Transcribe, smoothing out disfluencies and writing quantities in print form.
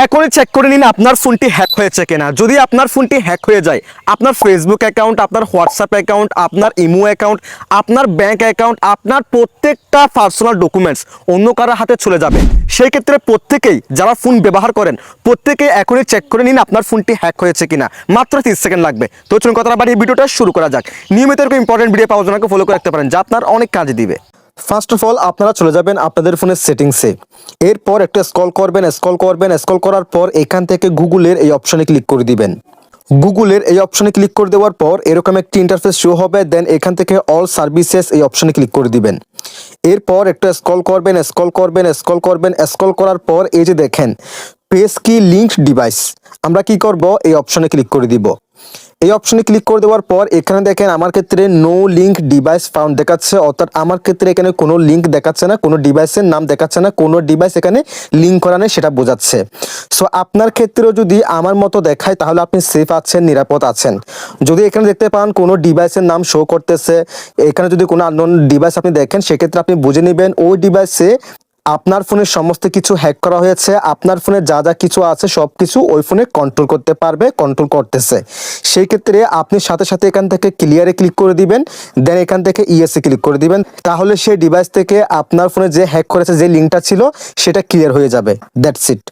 এখনই চেক করে নিন আপনার ফোনটি হ্যাক হয়েছে কিনা। যদি আপনার ফোনটি হ্যাক হয়ে যায়, আপনার ফেসবুক অ্যাকাউন্ট, আপনার হোয়াটসঅ্যাপ অ্যাকাউন্ট, আপনার ইমো অ্যাকাউন্ট, আপনার ব্যাংক অ্যাকাউন্ট, আপনার প্রত্যেকটা পার্সোনাল ডকুমেন্টস অন্য কারোর হাতে চলে যাবে। সেই ক্ষেত্রে প্রত্যেকেই যারা ফোন ব্যবহার করেন প্রত্যেকেই এখনই চেক করে নিন আপনার ফোনটি হ্যাক হয়েছে কিনা। মাত্র 30 সেকেন্ড লাগবে। তো চলুন কথা না বাড়িয়ে ভিডিওটা শুরু করা যাক। নিয়মিত এরকম ইম্পর্টেন্ট ভিডিও পাওয়ার জন্য ফলো করে রাখতে পারেন, যা আপনার অনেক কাজে দিবে। ফার্স্ট অফ অল আপনারা চলে যাবেন আপনাদের ফোনের সেটিংসে। এরপর একটা স্ক্রল করার পর এখান থেকে গুগলের এই অপশনে ক্লিক করে দিবেন। গুগলের এই অপশনে ক্লিক করে দেওয়ার পর এরকম একটি ইন্টারফেস শো হবে। দেন এখান থেকে অল সার্ভিসেস এই অপশনে ক্লিক করে দিবেন। এরপর একটা স্ক্রল করার পর এই যে দেখেন পেজ কি লিঙ্কড ডিভাইস, আমরা কি করব এই অপশনে ক্লিক করে দিব। এই অপশনে ক্লিক করে দেওয়ার পর এখানে দেখেন আমার ক্ষেত্রে নো লিঙ্ক ডিভাইস ফাউন্ড দেখাচ্ছে, অর্থাৎ আমার ক্ষেত্রে এখানে কোনো লিঙ্ক দেখাচ্ছে না, কোনো ডিভাইসের নাম দেখাচ্ছে না, কোনো ডিভাইস এখানে লিঙ্ক করা নেই সেটা বোঝাচ্ছে। সো আপনার ক্ষেত্রেও যদি আমার মতো দেখায় তাহলে আপনি সেফ আছেন, নিরাপদ আছেন। যদি এখানে দেখতে পান কোনো ডিভাইসের নাম শো করতেছে, এখানে যদি কোনো আননোন ডিভাইস আপনি দেখেন সেক্ষেত্রে আপনি বুঝে নেবেন ওই ডিভাইসে আপনার ফোনের সমস্ত কিছু হ্যাক করা হয়েছে। আপনার ফোনে যা যা কিছু আছে সব কিছু ওই ফোনে কন্ট্রোল করতে পারবে, কন্ট্রোল করতেছে। সেই ক্ষেত্রে আপনি সাথে সাথে এখান থেকে ক্লিয়ারে ক্লিক করে দিবেন, দেন এখান থেকে ইয়েসে ক্লিক করে দিবেন। তাহলে সেই ডিভাইস থেকে আপনার ফোনে যে হ্যাক করেছে যে লিঙ্কটা ছিল সেটা ক্লিয়ার হয়ে যাবে। That's it.